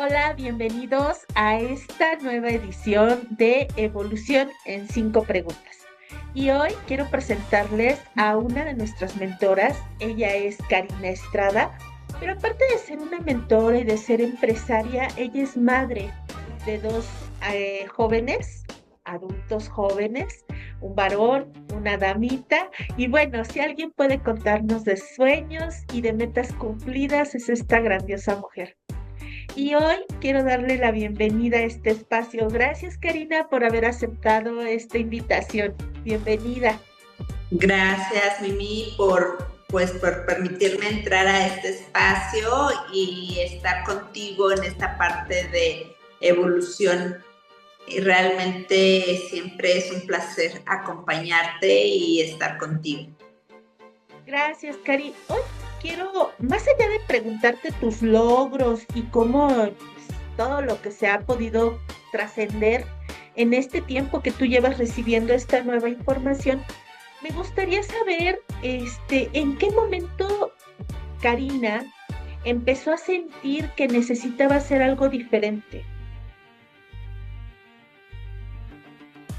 Hola, bienvenidos a esta nueva edición de Evolución en 5 preguntas. Y hoy quiero presentarles a una de nuestras mentoras. Ella es Karina Estrada, pero aparte de ser una mentora y de ser empresaria, ella es madre de dos jóvenes, adultos jóvenes, un varón, una damita. Y bueno, si alguien puede contarnos de sueños y de metas cumplidas, es esta grandiosa mujer. Y hoy quiero darle la bienvenida a este espacio. Gracias, Karina, por haber aceptado esta invitación. Bienvenida. Gracias, Mimi, por permitirme entrar a este espacio y estar contigo en esta parte de evolución. Y realmente siempre es un placer acompañarte y estar contigo. Gracias, Cari. Hoy quiero, más allá de preguntarte tus logros y cómo todo lo que se ha podido trascender en este tiempo que tú llevas recibiendo esta nueva información, me gustaría saber, en qué momento Karina empezó a sentir que necesitaba hacer algo diferente.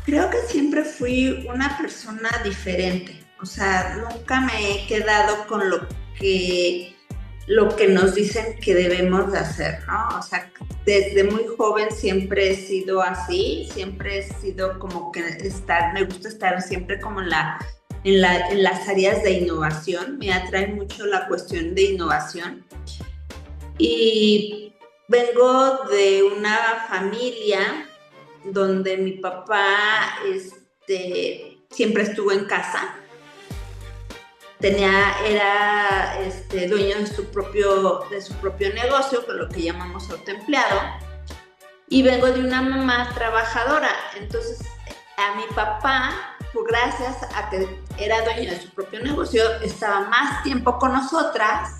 Creo que siempre fui una persona diferente, o sea, nunca me he quedado con lo que nos dicen que debemos de hacer, ¿no? O sea, desde muy joven siempre he sido así, siempre he sido como que me gusta estar siempre como en las áreas de innovación, me atrae mucho la cuestión de innovación y vengo de una familia donde mi papá siempre estuvo en casa, era dueño de su propio negocio, con lo que llamamos autoempleado, y vengo de una mamá trabajadora. Entonces, a mi papá, pues, gracias a que era dueño de su propio negocio, estaba más tiempo con nosotras,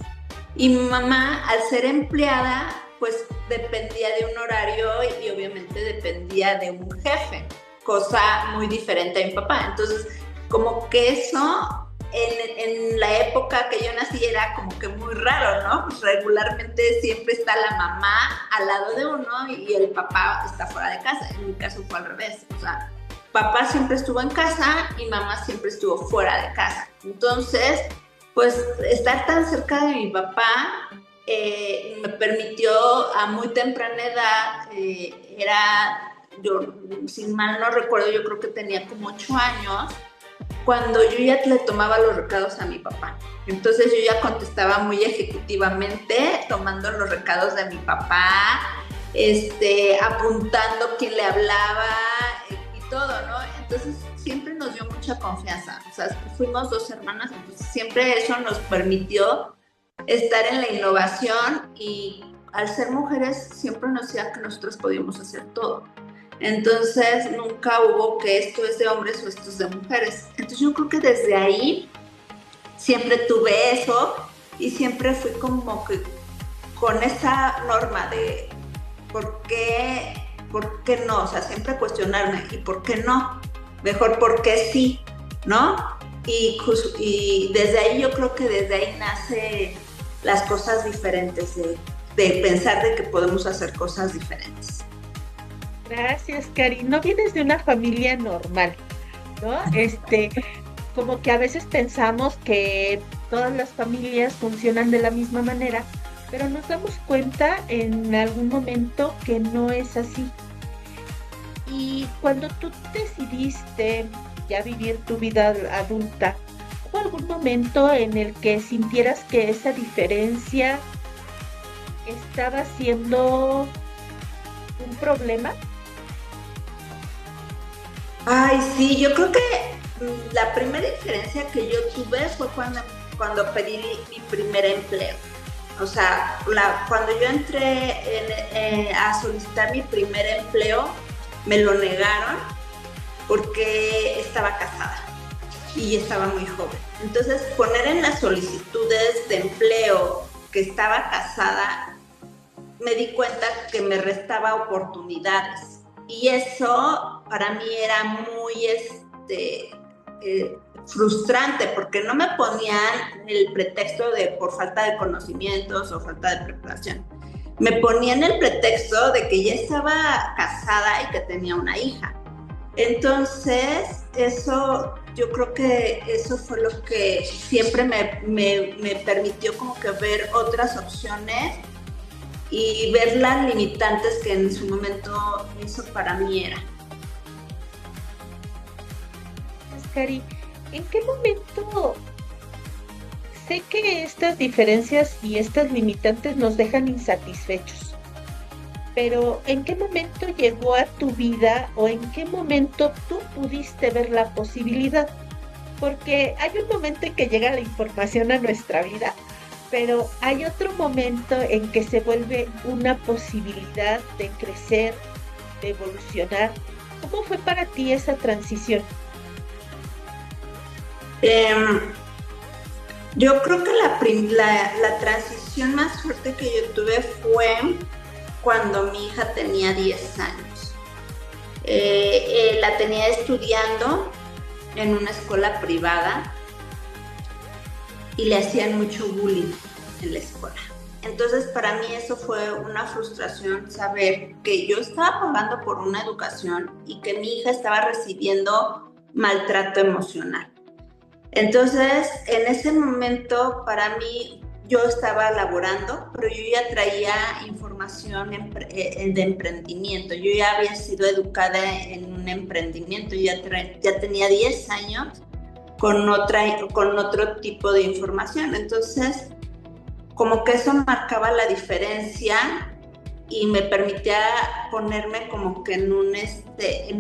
y mi mamá, al ser empleada, pues dependía de un horario y obviamente dependía de un jefe, cosa muy diferente a mi papá. Entonces, como que eso en la época que yo nací era como que muy raro, ¿no? Pues regularmente siempre está la mamá al lado de uno y el papá está fuera de casa. En mi caso fue al revés, o sea, papá siempre estuvo en casa y mamá siempre estuvo fuera de casa. Entonces, pues estar tan cerca de mi papá me permitió a muy temprana edad, yo, sin mal no recuerdo, yo creo que tenía como 8 años, cuando yo ya le tomaba los recados a mi papá. Entonces yo ya contestaba muy ejecutivamente, tomando los recados de mi papá, apuntando quién le hablaba y todo, ¿no? Entonces siempre nos dio mucha confianza. O sea, fuimos dos hermanas, entonces siempre eso nos permitió estar en la innovación y al ser mujeres siempre nos decía que nosotros podíamos hacer todo. Entonces nunca hubo que esto es de hombres o esto es de mujeres. Entonces yo creo que desde ahí siempre tuve eso y siempre fui como que con esa norma de por qué no, o sea, siempre cuestionarme y por qué no, mejor por qué sí, ¿no? Y desde ahí yo creo que desde ahí nace las cosas diferentes, de pensar de que podemos hacer cosas diferentes. Gracias, Cari. No vienes de una familia normal, ¿no? Como que a veces pensamos que todas las familias funcionan de la misma manera, pero nos damos cuenta en algún momento que no es así. Y cuando tú decidiste ya vivir tu vida adulta, ¿hubo algún momento en el que sintieras que esa diferencia estaba siendo un problema? Ay, sí, yo creo que la primera diferencia que yo tuve fue cuando pedí mi primer empleo. O sea, cuando yo entré a solicitar mi primer empleo, me lo negaron porque estaba casada y estaba muy joven. Entonces, poner en las solicitudes de empleo que estaba casada, me di cuenta que me restaba oportunidades. Y eso para mí era muy frustrante, porque no me ponían el pretexto de por falta de conocimientos o falta de preparación. me ponían el pretexto de que ya estaba casada y que tenía una hija. Entonces, eso, yo creo que eso fue lo que siempre me permitió como que ver otras opciones y ver las limitantes que en su momento eso para mí era. Cari, ¿en qué momento? Sé que estas diferencias y estas limitantes nos dejan insatisfechos, pero ¿en qué momento llegó a tu vida o en qué momento tú pudiste ver la posibilidad? Porque hay un momento en que llega la información a nuestra vida, pero hay otro momento en que se vuelve una posibilidad de crecer, de evolucionar. ¿Cómo fue para ti esa transición? Yo creo que la transición más fuerte que yo tuve fue cuando mi hija tenía 10 años. La tenía estudiando en una escuela privada y le hacían mucho bullying en la escuela. Entonces, para mí eso fue una frustración, saber que yo estaba pagando por una educación y que mi hija estaba recibiendo maltrato emocional. Entonces, en ese momento, para mí, yo estaba laborando, pero yo ya traía información de emprendimiento. Yo ya había sido educada en un emprendimiento, ya tenía 10 años con otro tipo de información. Entonces, como que eso marcaba la diferencia y me permitía ponerme como que en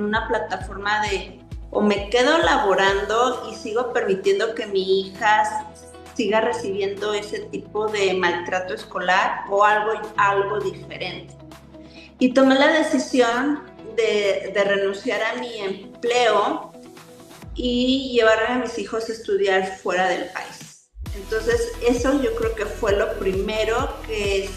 una plataforma de o me quedo laborando y sigo permitiendo que mi hija siga recibiendo ese tipo de maltrato escolar o algo diferente. Y tomé la decisión de renunciar a mi empleo y llevarme a mis hijos a estudiar fuera del país. Entonces, eso yo creo que fue lo primero que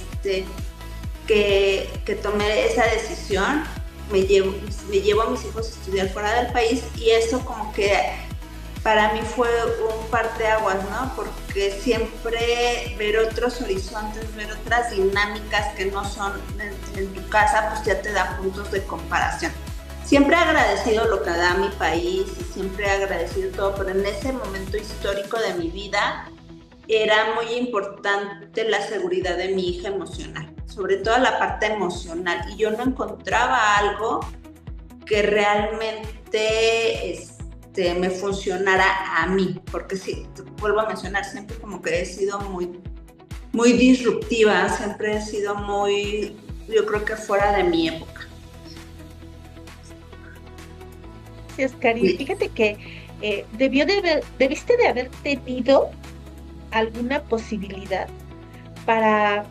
tomé esa decisión. Me llevo a mis hijos a estudiar fuera del país y eso como que para mí fue un parteaguas, ¿no? Porque siempre ver otros horizontes, ver otras dinámicas que no son en tu casa, pues ya te da puntos de comparación. Siempre he agradecido lo que da mi país y siempre he agradecido todo, pero en ese momento histórico de mi vida era muy importante la seguridad de mi hija emocional, sobre todo la parte emocional, y yo no encontraba algo que realmente me funcionara a mí, porque sí, vuelvo a mencionar, siempre como que he sido muy, muy disruptiva, siempre he sido muy, yo creo que fuera de mi época. Gracias, Cari. Fíjate que debiste de haber tenido alguna posibilidad para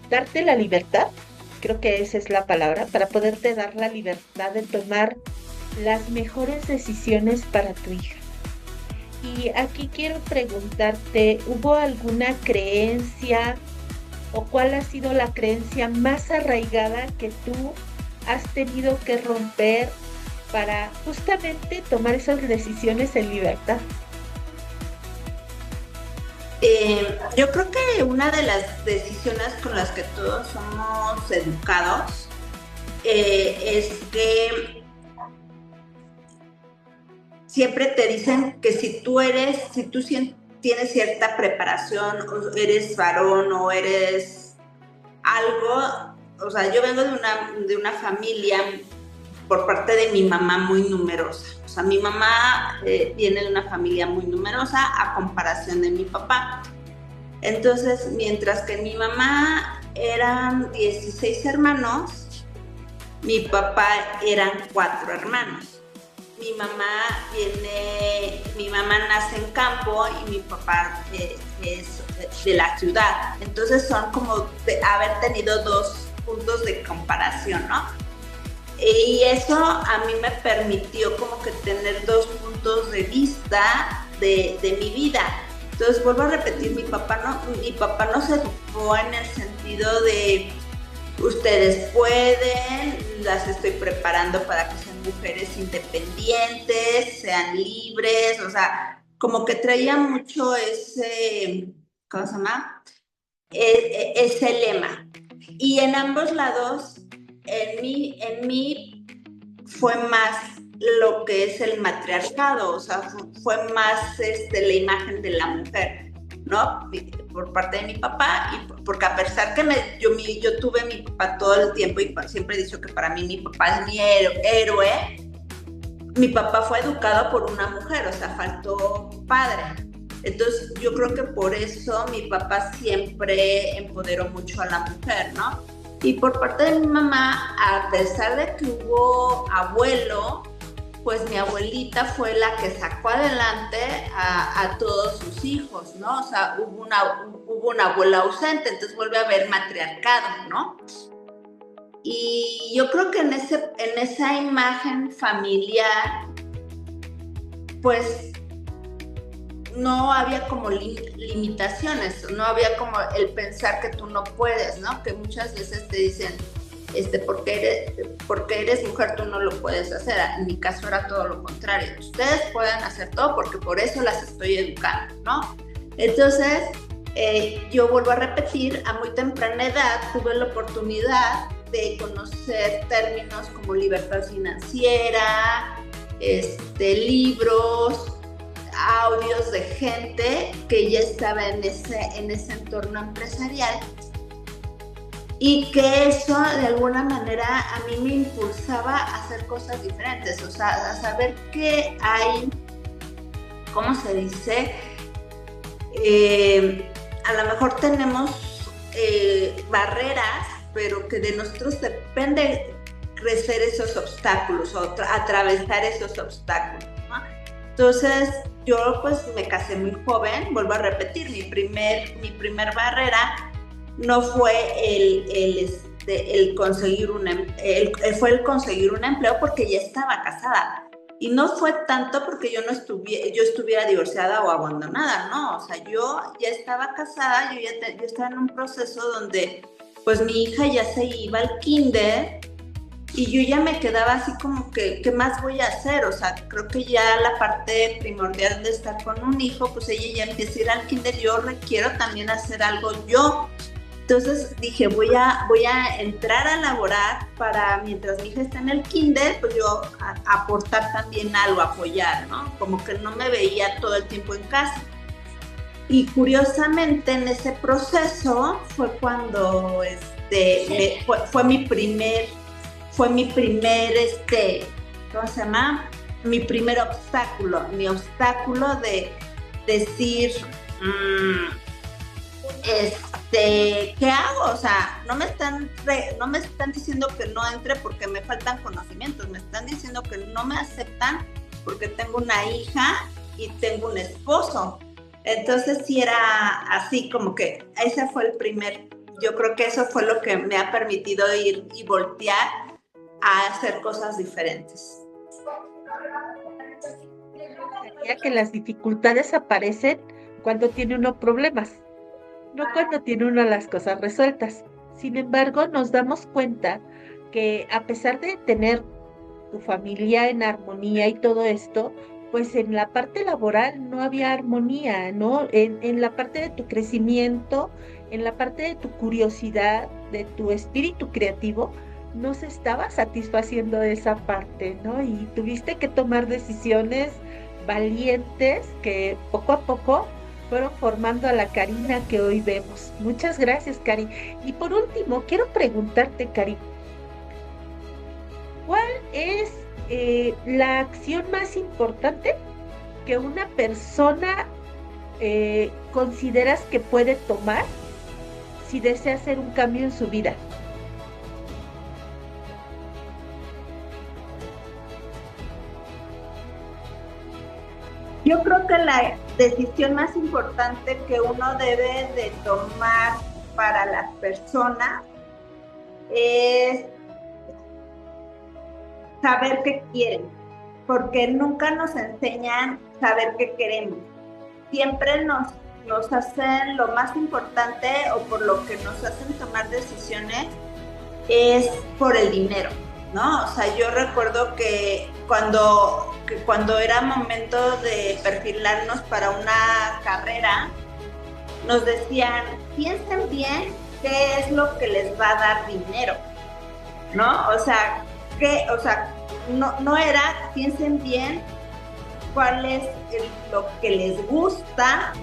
darte la libertad, creo que esa es la palabra, para poderte dar la libertad de tomar las mejores decisiones para tu hija. Y aquí quiero preguntarte, ¿hubo alguna creencia o cuál ha sido la creencia más arraigada que tú has tenido que romper para justamente tomar esas decisiones en libertad? Yo creo que una de las decisiones con las que todos somos educados es que siempre te dicen que si tú tienes cierta preparación, o eres varón o eres algo, o sea, yo vengo de una familia por parte de mi mamá muy numerosa. O sea, mi mamá viene de una familia muy numerosa a comparación de mi papá. Entonces, mientras que mi mamá eran 16 hermanos, mi papá eran 4 hermanos. Mi mamá nace en campo y mi papá es de la ciudad. Entonces son como de haber tenido 2 puntos de comparación, ¿no? Y eso a mí me permitió como que tener 2 puntos de vista de mi vida. Entonces vuelvo a repetir, mi papá no se educó en el sentido de ustedes pueden, las estoy preparando para que sean mujeres independientes, sean libres, o sea, como que traía mucho ese, ¿cómo se llama? Ese lema. y en ambos lados, en mí fue más lo que es el matriarcado, o sea, fue más la imagen de la mujer, ¿no? Por parte de mi papá, y porque a pesar que yo tuve a mi papá todo el tiempo y siempre he dicho que para mí mi papá es mi héroe, mi papá fue educado por una mujer, o sea, faltó padre. Entonces yo creo que por eso mi papá siempre empoderó mucho a la mujer, ¿no? Y por parte de mi mamá, a pesar de que hubo abuelo, pues mi abuelita fue la que sacó adelante a todos sus hijos, ¿no? O sea, hubo una abuela ausente, entonces vuelve a haber matriarcado, ¿no? Y yo creo que en esa imagen familiar, pues no había como limitaciones, no había como el pensar que tú no puedes, ¿no? Que muchas veces te dicen, porque eres mujer tú no lo puedes hacer. En mi caso era todo lo contrario. Ustedes pueden hacer todo porque por eso las estoy educando, ¿no? Entonces, yo vuelvo a repetir, a muy temprana edad tuve la oportunidad de conocer términos como libertad financiera, libros, audios de gente que ya estaba en ese entorno empresarial, y que eso de alguna manera a mí me impulsaba a hacer cosas diferentes, o sea, a saber que hay, ¿cómo se dice? A lo mejor tenemos barreras, pero que de nosotros depende crecer esos obstáculos o atravesar esos obstáculos, ¿no? Entonces yo pues me casé muy joven, vuelvo a repetir, mi primer barrera no fue el conseguir fue el conseguir un empleo porque ya estaba casada. Y no fue tanto porque yo estuviera divorciada o abandonada, no, o sea, yo ya estaba casada, yo estaba en un proceso donde pues mi hija ya se iba al kinder y yo ya me quedaba así como que, ¿qué más voy a hacer? O sea, creo que ya la parte primordial de estar con un hijo, pues ella ya empieza a ir al kinder, yo requiero también hacer algo yo. Entonces dije, voy a entrar a laborar para, mientras mi hija está en el kinder, pues yo aportar también algo, apoyar, ¿no? Como que no me veía todo el tiempo en casa. Y curiosamente en ese proceso fue cuando fue mi primer, ¿cómo se llama? Mi primer obstáculo, de decir, ¿qué hago? O sea, no me están diciendo que no entre porque me faltan conocimientos, me están diciendo que no me aceptan porque tengo una hija y tengo un esposo. Entonces sí era así como que ese fue yo creo que eso fue lo que me ha permitido ir y voltear a hacer cosas diferentes. Ya que las dificultades aparecen cuando tiene uno problemas, no cuando tiene uno las cosas resueltas. Sin embargo, nos damos cuenta que a pesar de tener tu familia en armonía y todo esto, pues en la parte laboral no había armonía, ¿no? En la parte de tu crecimiento, en la parte de tu curiosidad, de tu espíritu creativo, no se estaba satisfaciendo esa parte, ¿no? Y tuviste que tomar decisiones valientes que poco a poco fueron formando a la Karina que hoy vemos. Muchas gracias, Cari. Y por último, quiero preguntarte, Cari, ¿cuál es la acción más importante que una persona consideras que puede tomar si desea hacer un cambio en su vida? Yo creo que la decisión más importante que uno debe de tomar para las personas es saber qué quieren, porque nunca nos enseñan saber qué queremos. Siempre nos hacen lo más importante o por lo que nos hacen tomar decisiones es por el dinero, ¿no? O sea, yo recuerdo que cuando era momento de perfilarnos para una carrera, nos decían, piensen bien qué es lo que les va a dar dinero, ¿no? O sea, no era, piensen bien cuál es lo que les gusta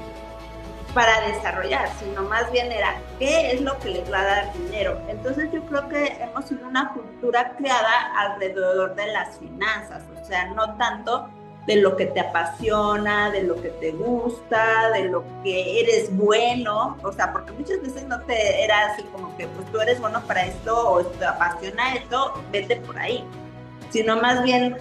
para desarrollar, sino más bien era qué es lo que les va a dar dinero. Entonces yo creo que hemos sido una cultura creada alrededor de las finanzas, o sea, no tanto de lo que te apasiona, de lo que te gusta, de lo que eres bueno, o sea, porque muchas veces no te era así como que pues tú eres bueno para esto o te apasiona esto, vete por ahí, sino más bien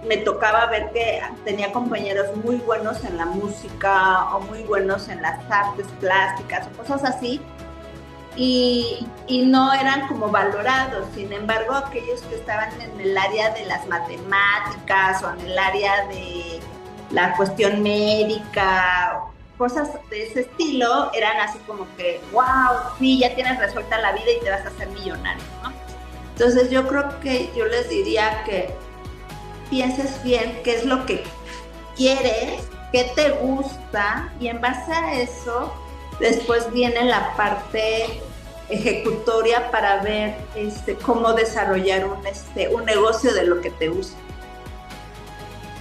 me tocaba ver que tenía compañeros muy buenos en la música o muy buenos en las artes plásticas o cosas así, y no eran como valorados. Sin embargo, aquellos que estaban en el área de las matemáticas o en el área de la cuestión médica, cosas de ese estilo, eran así como que, wow, sí, ya tienes resuelta la vida y te vas a hacer millonario, ¿no? Entonces yo creo que yo les diría que pienses bien qué es lo que quieres, qué te gusta, y en base a eso después viene la parte ejecutoria para ver cómo desarrollar un negocio de lo que te gusta.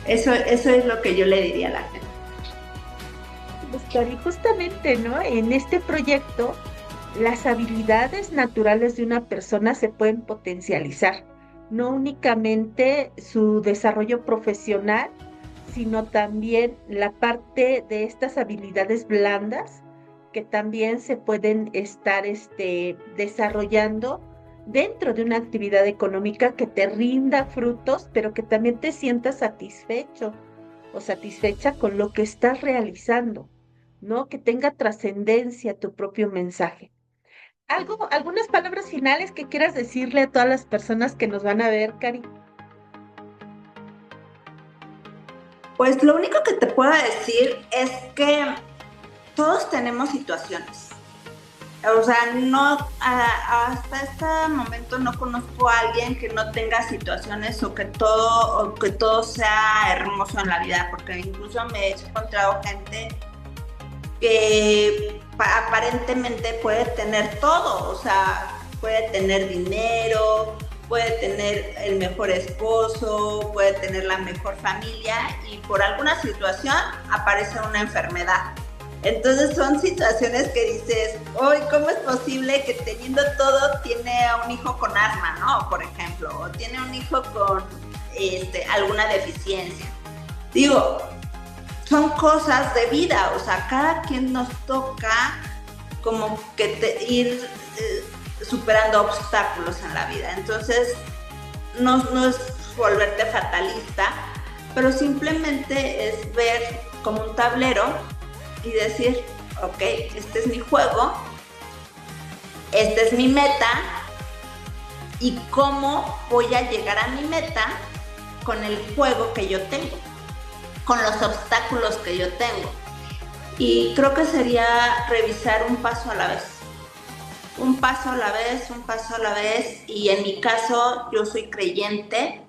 Eso es lo que yo le diría a la gente. Y justamente, ¿no? En este proyecto, las habilidades naturales de una persona se pueden potencializar, no únicamente su desarrollo profesional, sino también la parte de estas habilidades blandas que también se pueden estar desarrollando dentro de una actividad económica que te rinda frutos, pero que también te sientas satisfecho o satisfecha con lo que estás realizando, ¿no? Que tenga trascendencia tu propio mensaje. Algunas palabras finales que quieras decirle a todas las personas que nos van a ver, Cari. Pues lo único que te puedo decir es que todos tenemos situaciones. O sea, hasta este momento no conozco a alguien que no tenga situaciones o que todo sea hermoso en la vida, porque incluso me he encontrado gente que aparentemente puede tener todo, o sea, puede tener dinero, puede tener el mejor esposo, puede tener la mejor familia, y por alguna situación aparece una enfermedad. Entonces son situaciones que dices, hoy, ¿cómo es posible que teniendo todo tiene a un hijo con asma, ¿no? Por ejemplo, o tiene un hijo con alguna deficiencia. Digo, son cosas de vida, o sea, cada quien nos toca como que ir superando obstáculos en la vida. Entonces, no es volverte fatalista, pero simplemente es ver como un tablero y decir, ok, este es mi juego, esta es mi meta, y cómo voy a llegar a mi meta con el juego que yo tengo, con los obstáculos que yo tengo. Y creo que sería revisar un paso a la vez. Un paso a la vez, un paso a la vez. Y en mi caso, yo soy creyente,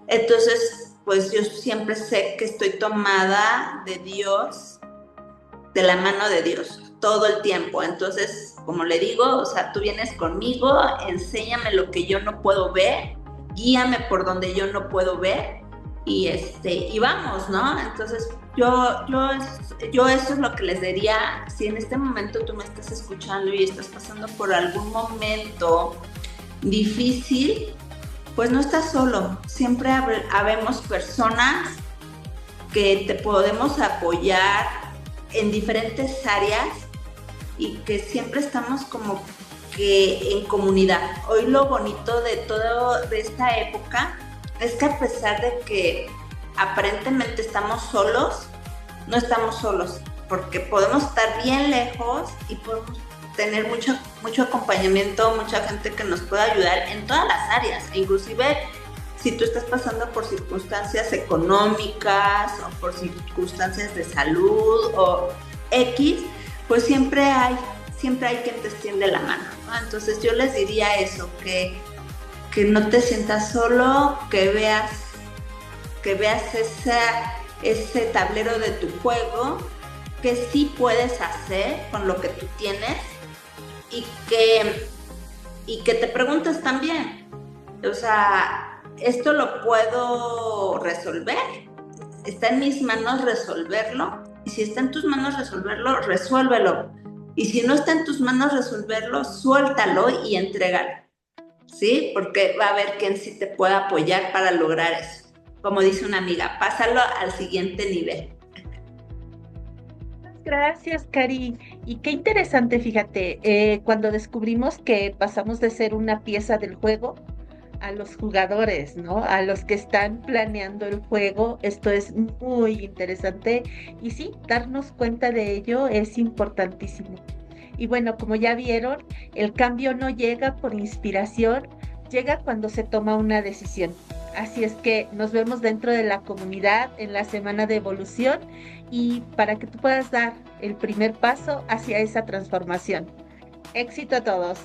entonces pues yo siempre sé que estoy tomada de Dios, de la mano de Dios, todo el tiempo. Entonces, como le digo, o sea, tú vienes conmigo, enséñame lo que yo no puedo ver, guíame por donde yo no puedo ver, y vamos, ¿no? Entonces, yo eso es lo que les diría. Si en este momento tú me estás escuchando y estás pasando por algún momento difícil, pues no estás solo. Siempre habemos personas que te podemos apoyar en diferentes áreas y que siempre estamos como que en comunidad. Hoy lo bonito de esta época es que a pesar de que aparentemente estamos solos, no estamos solos, porque podemos estar bien lejos y podemos tener mucho acompañamiento, mucha gente que nos pueda ayudar en todas las áreas, inclusive si tú estás pasando por circunstancias económicas o por circunstancias de salud o X, pues siempre hay quien te extiende la mano, ¿no? Entonces yo les diría eso, que no te sientas solo, que veas ese tablero de tu juego, que sí puedes hacer con lo que tú tienes, y que te preguntes también, o sea, ¿esto lo puedo resolver? ¿Está en mis manos resolverlo? Y si está en tus manos resolverlo, resuélvelo. Y si no está en tus manos resolverlo, suéltalo y entrégalo, ¿sí? Porque va a haber quien sí te pueda apoyar para lograr eso. Como dice una amiga, pásalo al siguiente nivel. Gracias, Cari. Y qué interesante, fíjate, cuando descubrimos que pasamos de ser una pieza del juego a los jugadores, ¿no? A los que están planeando el juego. Esto es muy interesante y sí, darnos cuenta de ello es importantísimo. Y bueno, como ya vieron, el cambio no llega por inspiración, llega cuando se toma una decisión. Así es que nos vemos dentro de la comunidad en la semana de evolución y para que tú puedas dar el primer paso hacia esa transformación. Éxito a todos.